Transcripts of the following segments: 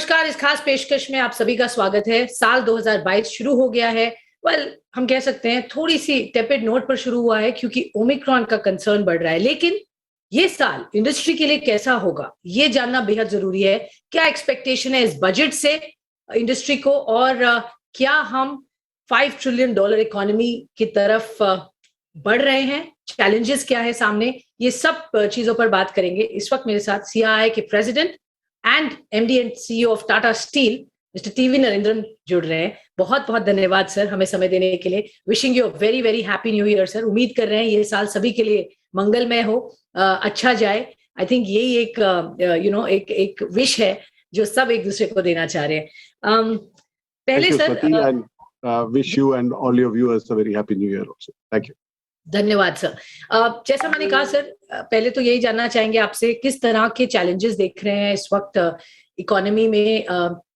नमस्कार। इस खास पेशकश में आप सभी का स्वागत है। साल 2022 शुरू हो गया है। हम कह सकते हैं थोड़ी सी टेपिड नोट पर शुरू हुआ है क्योंकि ओमिक्रॉन का कंसर्न बढ़ रहा है, लेकिन ये साल इंडस्ट्री के लिए कैसा होगा ये जानना बेहद जरूरी है। क्या एक्सपेक्टेशन है इस बजट से इंडस्ट्री को, और क्या हम $5 ट्रिलियन इकोनॉमी की तरफ बढ़ रहे हैं? चैलेंजेस क्या है सामने, ये सब चीजों पर बात करेंगे। इस वक्त मेरे साथ सीआईआई के president and MD and CEO of Tata steel mister TV Narendran जुड़ रहे हैं। बहुत बहुत धन्यवाद सर हमें समय देने के लिए। Wishing you very very happy new year sir. उम्मीद कर रहे हैं ये साल सभी के लिए मंगलमय हो, अच्छा जाए। आई थिंक यही एक एक विश है जो सब एक दूसरे को देना चाह रहे हैं। पहले sir wish you and all your viewers a very happy new year also. Thank you. धन्यवाद सर। जैसा मैंने कहा सर, पहले तो यही जानना चाहेंगे आपसे किस तरह के चैलेंजेस देख रहे हैं इस वक्त इकोनॉमी में।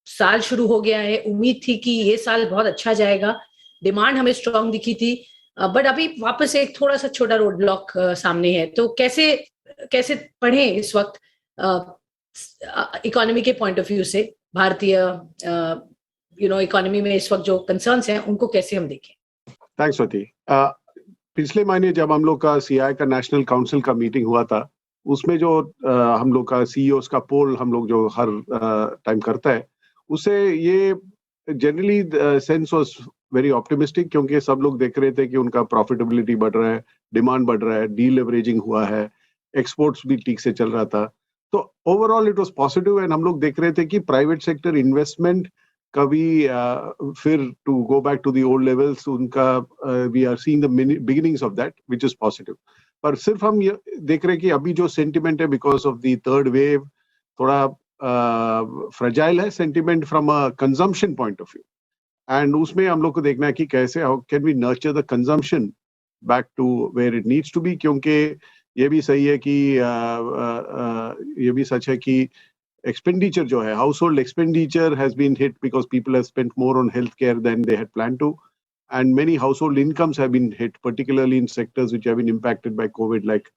साल शुरू हो गया है, उम्मीद थी कि ये साल बहुत अच्छा जाएगा, डिमांड हमें स्ट्रांग दिखी थी, बट अभी वापस एक थोड़ा सा छोटा रोड ब्लॉक सामने है। तो कैसे कैसे पढ़ें इस वक्त इकोनॉमी के पॉइंट ऑफ व्यू से, भारतीय इकोनॉमी में इस वक्त जो कंसर्न्स हैं उनको कैसे हम देखें? थैंक्स स्वति। पिछले महीने जब हम लोग का सीआई का नेशनल काउंसिल का मीटिंग हुआ था, उसमें जो हम लोग का सीईओस का पोल हम लोग जो हर टाइम करता है, उससे ये generally sense was very optimistic, क्योंकि सब लोग देख रहे थे कि उनका प्रॉफिटेबिलिटी बढ़ रहा है, डिमांड बढ़ रहा है, डीलेवरेजिंग हुआ है, एक्सपोर्ट्स भी ठीक से चल रहा था। तो overall it was positive. And हम लोग देख रहे थे कि प्राइवेट सेक्टर इन्वेस्टमेंट कभी फिर to go back to the old levels, उनका we are seeing the beginnings of that, which is positive. पर सिर्फ हम ये देख रहे हैं कि अभी जो सेंटिमेंट है because of the third wave, थोड़ा फ्रेजाइल है sentiment from a consumption point of view. And उसमें हम लोग को देखना है कि कैसे how can we nurture the consumption back to where it needs to be. क्योंकि ये भी सही है कि ये भी सच है कि expenditure जो है, household expenditure has been hit because people have spent more on healthcare than they had planned to, and many household incomes have been hit, particularly in sectors which have been impacted by COVID, like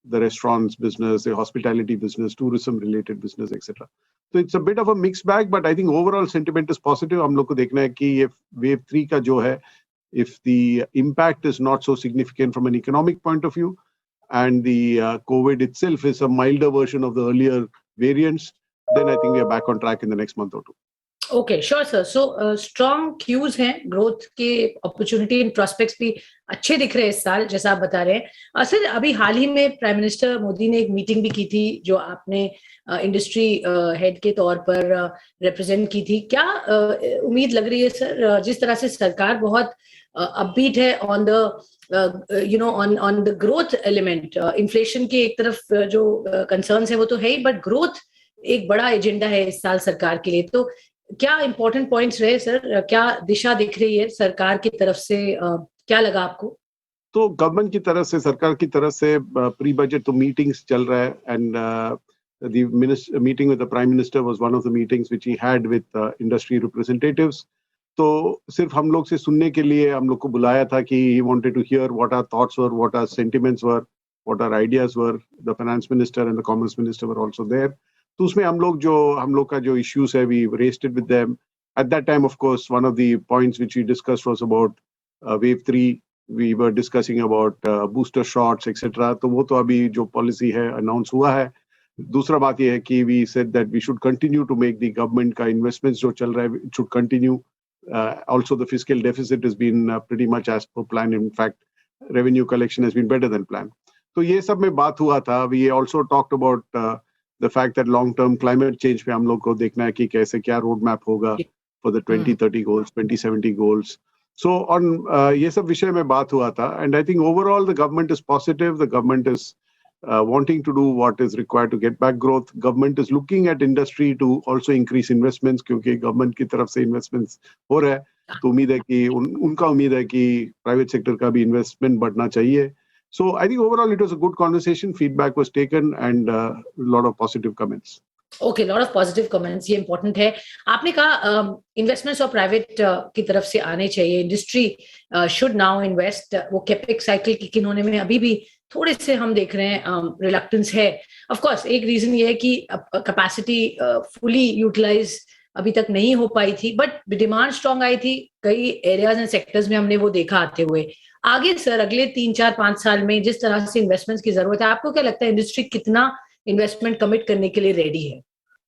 the restaurants business, the hospitality business, tourism related business, etc. So it's a bit of a mixed bag, but I think overall sentiment is positive. हम लोग को देखना है कि ये wave 3 का जो है, if the impact is not so significant from an economic point of view, and the COVID itself is a milder version of the earlier variants, then I think we are back on track in the next month or two. Okay, sure sir. So strong cues हैं, growth के opportunity and prospects भी अच्छे दिख रहे हैं इस साल, जैसा आप बता रहे हैं। सर अभी हाल ही में प्राइम मिनिस्टर मोदी ने एक मीटिंग भी की थी जो आपने इंडस्ट्री हेड के तौर पर रिप्रेजेंट की थी। क्या उम्मीद लग रही है सर, जिस तरह से सरकार बहुत अपबीट है on the on the growth element, inflation की एक तरफ जो कंसर्न्स है वो तो है ही, बट ग्रोथ एक बड़ा एजेंडा है इस साल सरकार के लिए। तो क्या इंपॉर्टेंट पॉइंट्स रहे सर, क्या दिशा दिख रही है सरकार की तरफ से, क्या लगा आपको? तो गवर्नमेंट की तरफ से, सरकार की तरफ से प्री बजट तो मीटिंग्स चल रहा है, and the meeting with the prime minister was one of the meetings which he had with industry representatives. तो सिर्फ हम लोग से सुनने के लिए हम लोग को बुलाया था कि he wanted to hear what our thoughts were, what our sentiments were, what our ideas were. The finance minister and the commerce minister were also there. तो उसमें हम लोग का जो इश्यूज है, we raised it with them at that time. Of course one of the points which we discussed was about wave 3। We were discussing about booster shots etcetera. तो वो तो अभी जो पॉलिसी है अनाउंस हुआ है। दूसरा बात ये है कि we said that we should continue to make the government का इन्वेस्टमेंट्स जो चल रहा है, it should continue. Also the fiscal deficit has been pretty much as per plan. In fact revenue collection has been better than plan. तो ये सब में बात हुआ था। We also talked about the fact that long term climate change पे हम लोग को देखना है कि कैसे क्या रोड मैप होगा for the 2030 goals, 2070 goals. So on ये सब विषय में बात हुआ था, and I think overall the government is positive. The government is wanting to do what is required to get back growth. Government is looking at industry to also increase investments, क्योंकि government की तरफ से investments हो रहा है। तो उम्मीद है कि उनका उम्मीद है कि private sector का भी investment बढ़ना चाहिए। So I think overall it was a good conversation. Feedback was taken and a lot of positive comments. Okay, lot of positive comments, ये important है। आपने कहा इन्वेस्टमेंट्स और प्राइवेट की तरफ से आने चाहिए, इंडस्ट्री शुड नाउ इन्वेस्ट। वो कैपेक्स साइकिल की किन्होंने में अभी भी थोड़े से हम देख रहे हैं रिलक्टेंस है। ऑफ कोर्स एक रीजन ये है कि कैपेसिटी फुली यूटिलाइज अभी तक नहीं हो पाई थी, बट डिमांड स्ट्रांग आई थी कई एरियाज एंड सेक्टर्स में, हमने वो देखा आते हुए। आगे सर अगले 3 4 5 साल में जिस तरह से इन्वेस्टमेंट्स की जरूरत है, आपको क्या लगता है इंडस्ट्री कितना इन्वेस्टमेंट कमिट करने के लिए रेडी है?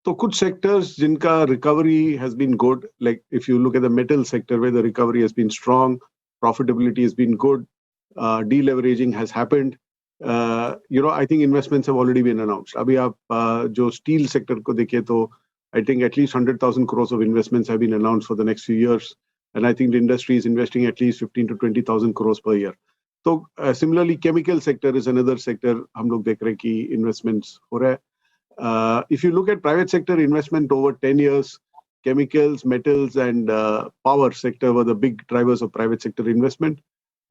तो कुछ सेक्टर्स जिनका recovery has been good, like if you look at the metal sector where the recovery has been strong, profitability has been good, deleveraging has happened. I think investments have already been announced. अभी आप जो steel sector को देखिए तो I think at least 100,000 crores of investments have been announced for the next few years, and I think the industry is investing at least 15 to 20,000 crores per year. So similarly, chemical sector is another sector हम लोग देख रहे हैं कि investments हो रहा है. If you look at private sector investment over 10 years, chemicals, metals, and power sector were the big drivers of private sector investment.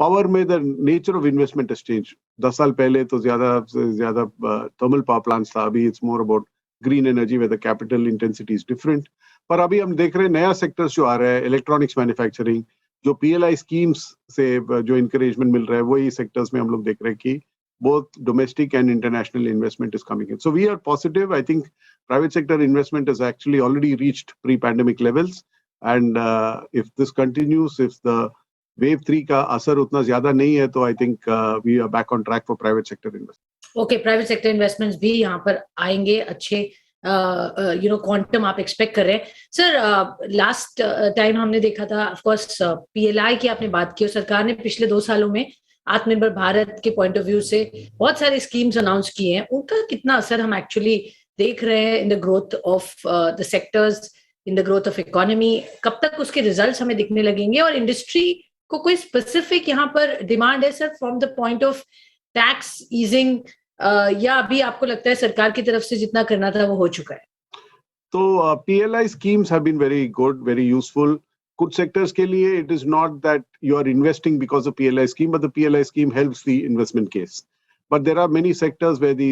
Power में the nature of investment has changed. 10 साल पहले तो ज़्यादा thermal power plants था. अभी it's more about green energy where the capital intensity is different. पर अभी हम देख रहे हैं नया sectors जो आ रहा है, electronics manufacturing, जो PLI schemes से जो encouragement मिल रहा है, वही sectors में हम लोग देख रहे हैं कि both domestic and international investment is coming in. So we are positive. I think private sector investment has actually already reached pre-pandemic levels. And if this continues, if the wave 3 का असर उतना ज्यादा नहीं है, तो I think we are back on track for private sector investment. Okay, private sector investments भी यहाँ पर आएंगे अच्छे, क्वांटम आप एक्सपेक्ट कर रहे हैं सर. लास्ट टाइम हमने देखा था, ऑफ कोर्स PLI की आपने बात की, और सरकार ने पिछले 2 सालों में आत्मनिर्भर भारत के पॉइंट ऑफ व्यू से बहुत सारे स्कीम्स अनाउंस किए हैं. उनका कितना असर हम एक्चुअली देख रहे हैं in the growth of the sectors, in the growth of economy? कब तक उसके रिजल्ट्स हमें दिखने लगेंगे? और इंडस्ट्री को कोई स्पेसिफिक यहाँ पर डिमांड है sir from the point of tax easing, या अभी आपको लगता है सरकार की तरफ से जितना करना था वो हो चुका है? तो PLI schemes have been very good, very useful. कुछ sectors के लिए it is not that you are investing because of PLI scheme, but the PLI scheme helps the investment case. But there are many sectors where the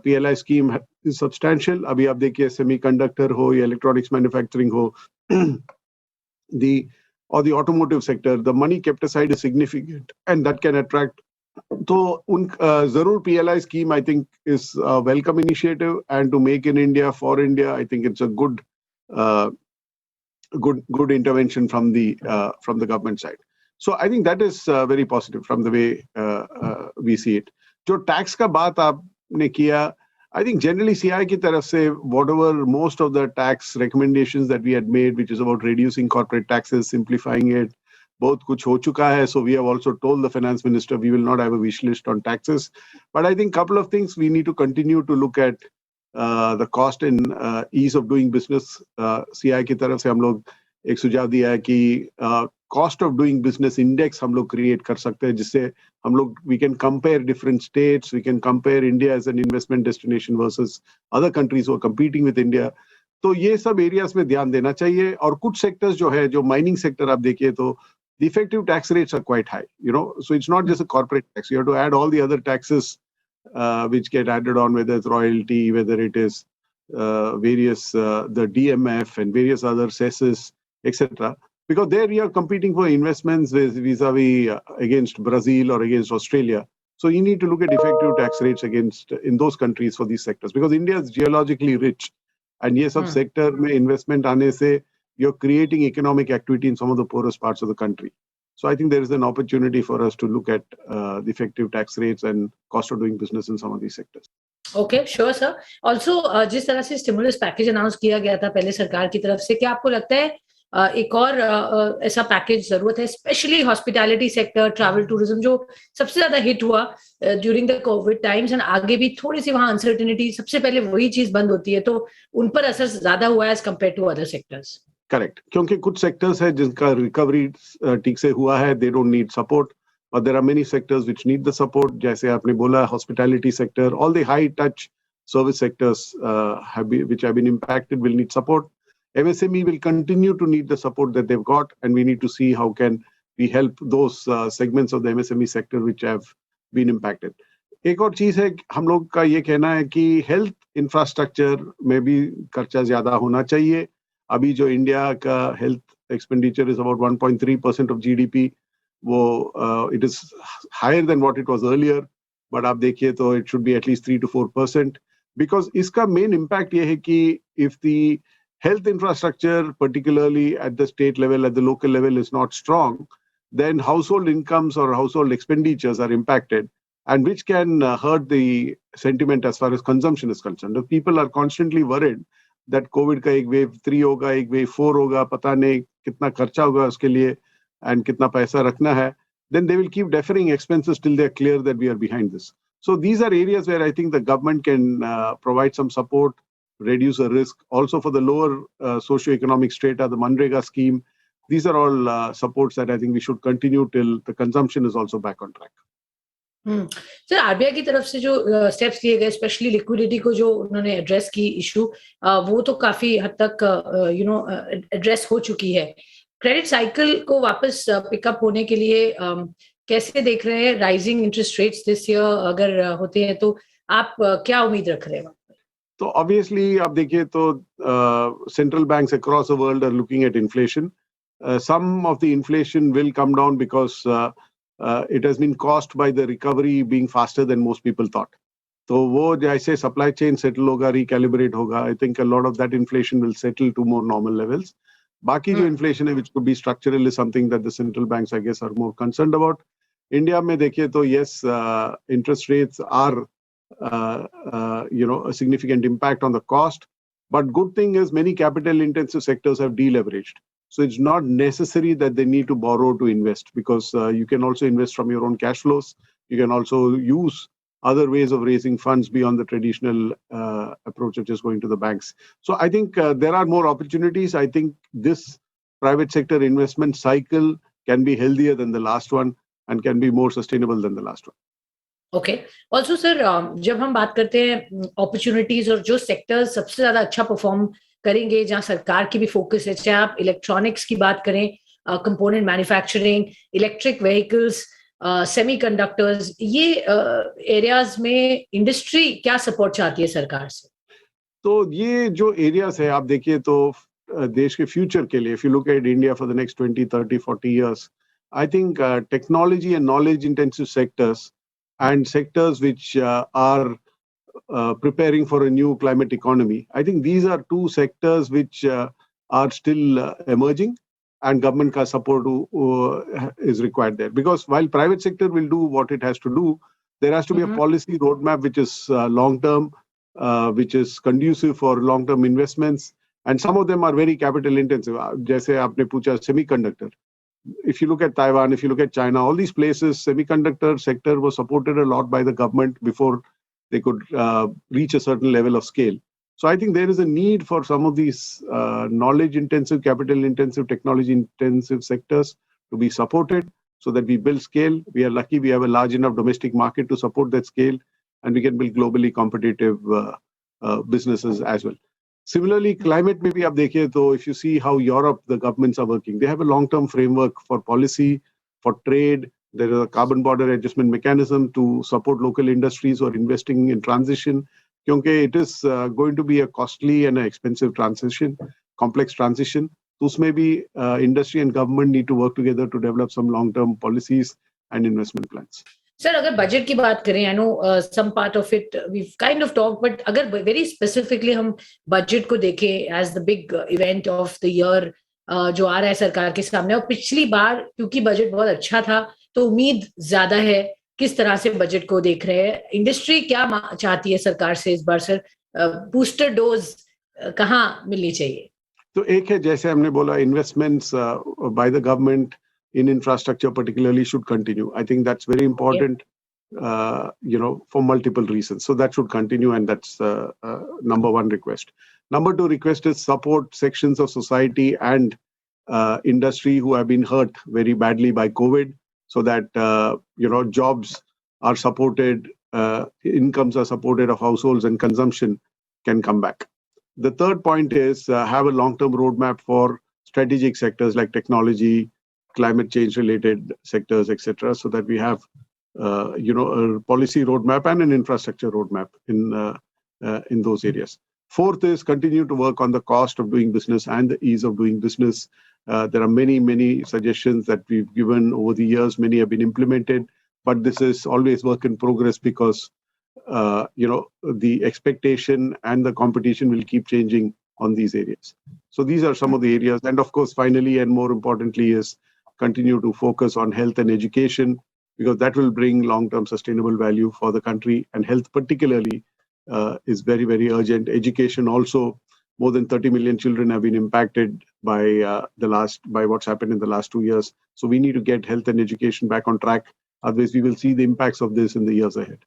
PLI scheme is substantial. अभी आप देखिए semiconductor हो या electronics manufacturing हो, the automotive sector, the money kept aside is significant, and that can attract. तो जरूर PLI scheme I think is a welcome initiative, and to make in India for India, I think it's a good intervention from the government side. So I think that is very positive from the way we see it. जो tax का बात आपने किया, I think generally CI की तरफ से whatever most of the tax recommendations that we had made, which is about reducing corporate taxes, simplifying it, बहुत कुछ हो चुका है. So we have also told the finance minister we will not have a wish list on taxes. But I think couple of things we need to continue to look at the cost and ease of doing business. CI की तरफ से हम लोग एक सुझाव दिया है कि cost of doing business index हम लोग create कर सकते हैं, जिससे हम लोग we can compare different states, we can compare India as an investment destination versus other countries who are competing with India. तो ये सब एरियाज में ध्यान देना चाहिए. और कुछ सेक्टर्स जो है, जो माइनिंग सेक्टर आप देखिए तो the effective tax rates are quite high, so it's not just a corporate tax. You have to add all the other taxes which get added on, whether it's royalty, whether it is various the DMF and various other cesses, etc. Because there we are competing for investments vis-a-vis against Brazil or against Australia. So you need to look at effective tax rates in those countries for these sectors, because India is geologically rich, and ये सब sector में investment आने से you're creating economic activity in some of the poorest parts of the country. So I think there is an opportunity for us to look at the effective tax rates and cost of doing business in some of these sectors. Okay, sure sir. Also जिस तरह से stimulus package announce किया गया था पहले सरकार की तरफ से, क्या आपको लगता है एक और ऐसा पैकेज जरूरत है, specially hospitality sector, travel tourism जो सबसे ज्यादा हिट हुआ during the Covid times, and आगे भी थोड़ी सी वहां अनसर्टेनिटी, सबसे पहले वही चीज बंद होती है, तो उन पर असर ज्यादा हुआ है as compare to other sectors? Correct, क्योंकि कुछ सेक्टर्स है जिनका रिकवरी ठीक से हुआ है, दे डोंट नीड सपोर्ट, और there are many sectors which need the support. जैसे आपने बोला hospitality sector, all the high touch service sectors which have been impacted will need support. MSME will continue to need the support that they've got, and we need to see how can we help those segments of the MSME sector which have been impacted. एक और चीज है, हम लोग का ये कहना है कि हेल्थ इंफ्रास्ट्रक्चर में भी खर्चा ज्यादा होना चाहिए. अभी जो इंडिया का health expenditure is about 1.3% of GDP, वो it is higher than what it was earlier, but आप देखिए तो it should be at least 3 to 4%, because इसका मेन इम्पैक्ट ये है कि if the health infrastructure, particularly at the state level, at the local level, is not strong, then household incomes or household expenditures are impacted, and which can hurt the sentiment as far as consumption is concerned. If people are constantly worried that COVID का एक wave 3 होगा, एक wave 4 होगा, पता नहीं कितना खर्चा होगा उसके लिए and कितना पैसा रखना है, then they will keep deferring expenses till they're clear that we are behind this. So these are areas where I think the government can provide some support, reduce the risk. Also for the lower socio-economic strata, the Manrega scheme, these are all supports that I think we should continue till the consumption is also back on track. Sir, RBI की तरफ से जो steps लिए गए, specially liquidity को जो उन्होंने address की इशू, वो तो काफी हद तक एड्रेस हो चुकी है. क्रेडिट साइकिल को वापस पिकअप होने के लिए कैसे देख रहे हैं? Rising interest rates this year अगर होते हैं तो आप क्या उम्मीद रख रहे हैं? तो ऑब्वियसली आप देखिए तो central banks across the world are looking at inflation. Some of the inflation will come down because it has been caused by the recovery being faster than most people thought. So wo jaise supply chain settle hoga, recalibrate hoga, I think a lot of that inflation will settle to more normal levels. Baki jo inflation hai, which could be structural, is something that the central banks, I guess, are more concerned about. India mein dekhiye to yes, interest rates are a significant impact on the cost. But good thing is many capital intensive sectors have deleveraged. So it's not necessary that they need to borrow to invest, because you can also invest from your own cash flows. You can also use other ways of raising funds beyond the traditional approach of just going to the banks. So I think there are more opportunities. I think this private sector investment cycle can be healthier than the last one and can be more sustainable than the last one. Okay. Also sir, जब हम बात करते हैं opportunities और जो sectors सबसे ज्यादा अच्छा परफॉर्म करेंगे, जहां सरकार की भी फोकस है, चाहे आप इलेक्ट्रॉनिक्स की बात करें, component manufacturing, electric vehicles, semiconductors, ये एरियाज में इंडस्ट्री क्या सपोर्ट चाहती है सरकार से? तो ये जो एरियाज है, आप देखिए तो देश के फ्यूचर के लिए, if you look eight India for the next 20, 30, 40 years, I think technology and knowledge intensive sectors and sectors which are preparing for a new climate economy, I think these are two sectors which are still emerging, and government ka support is required there. Because while private sector will do what it has to do, there has to be a policy roadmap which is long-term, which is conducive for long-term investments, and some of them are very capital intensive. Jaise aapne pucha semiconductor. If you look at Taiwan, if you look at China, all these places, semiconductor sector was supported a lot by the government before they could reach a certain level of scale. So I think there is a need for some of these knowledge-intensive, capital-intensive, technology-intensive sectors to be supported so that we build scale. We are lucky we have a large enough domestic market to support that scale, and we can build globally competitive businesses as well. Similarly, climate maybe आप देखिए तो if you see how Europe, the governments are working, they have a long-term framework for policy, for trade. There is a carbon border adjustment mechanism to support local industries who are investing in transition. Because it is going to be a costly and an expensive transition, complex transition. So उसमें भी industry and government need to work together to develop some long-term policies and investment plans. Sir, अगर budget की बात करें, I know some part of it we kind of talk, but अगर very specifically हम budget को देखें as the big event of the year जो आ रहा है सरकार के सामने, और पिछली बार क्योंकि बजट बहुत अच्छा था तो उम्मीद ज्यादा है, किस तरह से बजट को देख रहे हैं? इंडस्ट्री क्या चाहती है सरकार से इस बार सर? बूस्टर डोज कहाँ मिलनी चाहिए? तो एक है, जैसे हमने बोला, investments by the government in infrastructure particularly should continue. I think that's very important, for multiple reasons. So that should continue, and that's number one request. Number two request is support sections of society and industry who have been hurt very badly by COVID, so that, jobs are supported, incomes are supported of households, and consumption can come back. The third point is have a long-term roadmap for strategic sectors like technology, climate change related sectors, etc., so that we have a policy roadmap and an infrastructure roadmap in those areas. Fourth is continue to work on the cost of doing business and the ease of doing business. There are many suggestions that we've given over the years. Many have been implemented, but this is always work in progress because the expectation and the competition will keep changing on these areas. So these are some of the areas. And of course, finally, and more importantly, is continue to focus on health and education, because that will bring long-term sustainable value for the country. And health particularly is very, very urgent. Education also, more than 30 million children have been impacted by what's happened in the last 2 years. So we need to get health and education back on track. Otherwise, we will see the impacts of this in the years ahead.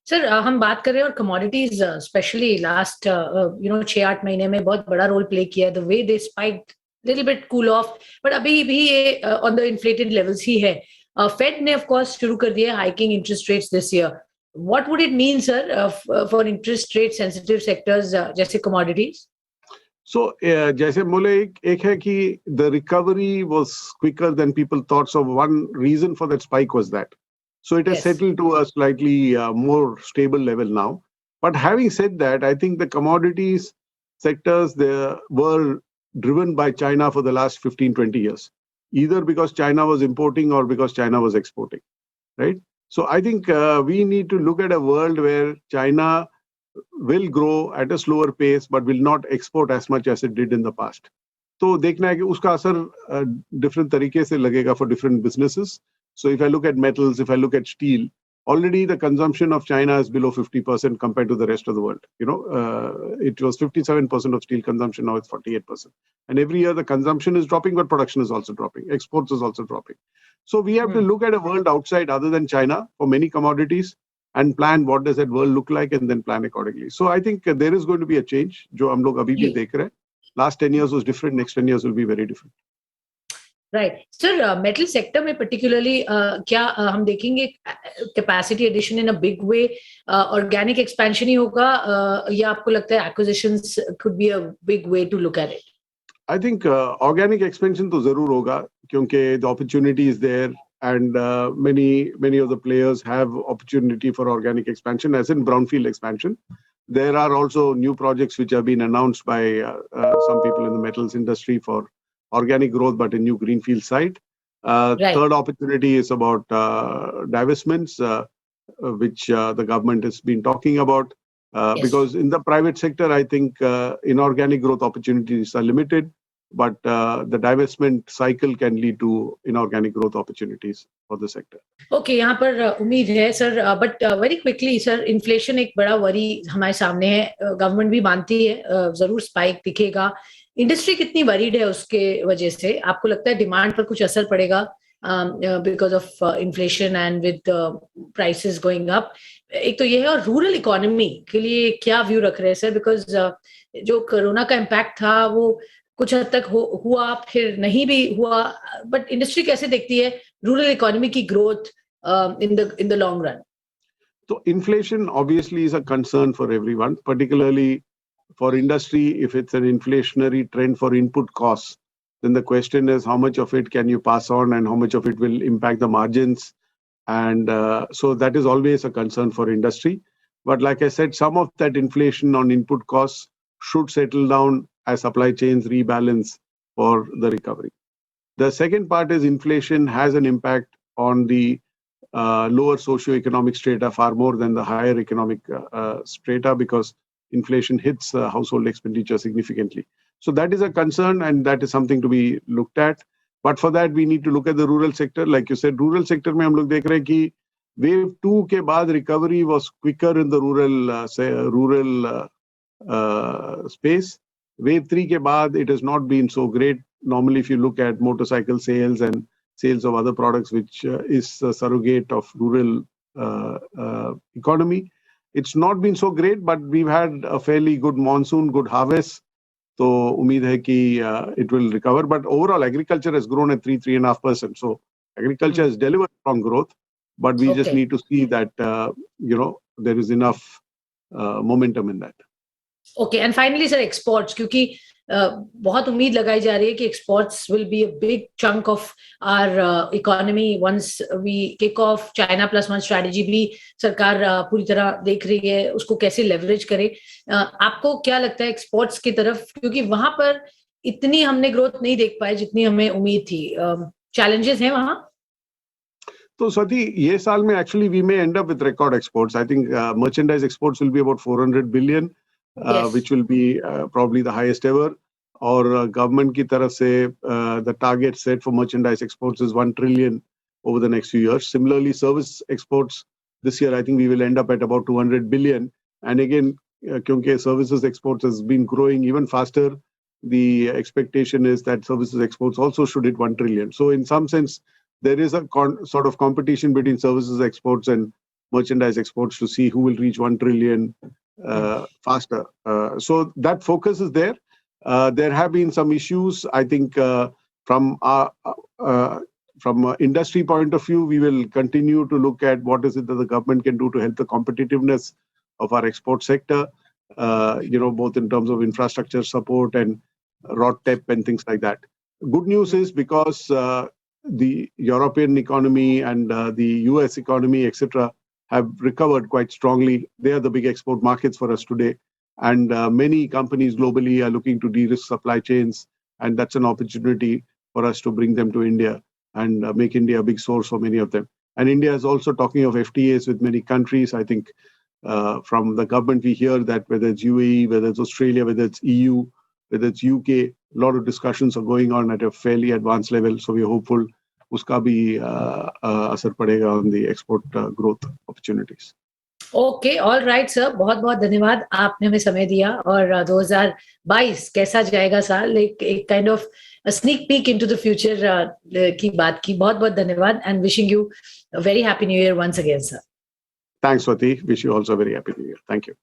Sir हम बात कर रहे हैं और commodities specially last 6-8 महीने में बहुत बड़ा रोल प्ले किया है. The way they spiked little bit cool off, but अभी भी ये ऑन द इन्फ्लेटेड लेवल्स ही है. फेड ने ऑफ कोर्स शुरू कर दिया hiking interest rates this year. What would it mean sir for interest rate sensitive sectors जैसे commodities? So जैसे बोले एक है कि the recovery was quicker than people thought. So one reason for that spike was that. So it has settled to a slightly more stable level now. But having said that, I think the commodities sectors, they were driven by China for the last 15-20 years, either because China was importing or because China was exporting, right? So I think we need to look at a world where China will grow at a slower pace, but will not export as much as it did in the past. तो देखना है कि उसका असर different तरीके से लगेगा for different businesses. So if I look at metals, if I look at steel, already the consumption of China is below 50% compared to the rest of the world. It was 57% of steel consumption, now it's 48%. And every year the consumption is dropping, but production is also dropping. Exports is also dropping. So we have to look at a world outside other than China for many commodities and plan what does that world look like and then plan accordingly. So I think there is going to be a change, जो हम लोग अभी भी देख रहे हैं. Last 10 years was different, next 10 years will be very different. Right sir. Metal sector में particularly क्या हम देखेंगे capacity addition in a big way, organic expansion ही होगा, या आपको लगता है acquisitions could be a big way to look at it? I think organic expansion तो जरूर होगा, क्योंकि the opportunity is there and many of the players have opportunity for organic expansion, as in brownfield expansion. There are also new projects which have been announced by some people in the metals industry for organic growth, but a new greenfield site. Right. Third opportunity is about divestments, which the government has been talking about. Yes. Because in the private sector, I think inorganic growth opportunities are limited, but the divestment cycle can lead to inorganic growth opportunities for the sector. Okay, यहाँ पर उम्मीद है sir, but very quickly sir, inflation एक बड़ा worry हमारे सामने है. Government भी मानती है जरूर स्पाइक दिखेगा. इंडस्ट्री कितनी वरीड है उसके वजह से? आपको लगता है डिमांड पर कुछ असर पड़ेगा because of inflation and with prices going up? एक तो ये है, और रूरल इकोनॉमी के लिए क्या व्यू रख रहे हैं सर? बिकॉज जो कोरोना का इम्पैक्ट था वो कुछ हद तक हुआ, फिर नहीं भी हुआ, बट इंडस्ट्री कैसे देखती है रूरल इकोनॉमी की growth in the long run? तो inflation obviously is a concern for everyone, particularly for industry. If it's an inflationary trend for input costs, then the question is how much of it can you pass on and how much of it will impact the margins. And so that is always a concern for industry. But like I said, some of that inflation on input costs should settle down as supply chains rebalance for the recovery. The second part is inflation has an impact on the lower socioeconomic strata far more than the higher economic strata, because inflation hits household expenditure significantly. So that is a concern, and that is something to be looked at. But for that, we need to look at the rural sector. Like you said, rural sector में हम लोग देख रहे हैं कि wave 2 के बाद recovery was quicker in the rural space. Wave 3 के बाद it has not been so great. Normally, if you look at motorcycle sales and sales of other products, which is a surrogate of rural economy, it's not been so great, but we've had a fairly good monsoon, good harvest. So उम्मीद है कि it will recover. But overall, agriculture has grown at 3.5%. So agriculture has delivered strong growth, but we just need to see that there is enough momentum in that. Okay, and finally sir, exports, क्योंकि बहुत उम्मीद लगाई जा रही है कि exports will be a big chunk of our economy once we kick off. China plus one strategy भी सरकार पूरी तरह देख रही है, उसको कैसे लेवरेज करे. आपको क्या लगता है एक्सपोर्ट्स की तरफ, क्योंकि वहां पर इतनी हमने ग्रोथ नहीं देख पाए जितनी हमें उम्मीद थी? चैलेंजेस हैं वहां? तो स्वाति, ये साल में actually we may end up with record exports. I think merchandise exports will be about 400 billion. Yes. which will be probably the highest ever. और government की तरफ से the target set for merchandise exports is 1 trillion over the next few years. Similarly, service exports this year, I think we will end up at about 200 billion. And again, क्योंकि services exports has been growing even faster, the expectation is that services exports also should hit 1 trillion. So in some sense, there is a sort of competition between services exports and merchandise exports to see who will reach 1 trillion faster. So that focus is there. There have been some issues. I think from industry point of view, we will continue to look at what is it that the government can do to help the competitiveness of our export sector, both in terms of infrastructure support and RODTEP and things like that. Good news is because the European economy and the US economy, etc., have recovered quite strongly. They are the big export markets for us today. And many companies globally are looking to de-risk supply chains. And that's an opportunity for us to bring them to India and make India a big source for many of them. And India is also talking of FTAs with many countries. I think from the government, we hear that whether it's UAE, whether it's Australia, whether it's EU, whether it's UK, a lot of discussions are going on at a fairly advanced level. So we're hopeful uska bhi asar padega on the export growth opportunities. Okay, all right sir, बहुत बहुत धन्यवाद, आपने हमें समय दिया. और 2022 कैसा जाएगा साल, एक kind of sneak peek into the future की बात की. बहुत बहुत धन्यवाद and wishing you very happy new year once again sir. Thanks, Swati. Wish you also a very happy new year. Thank you.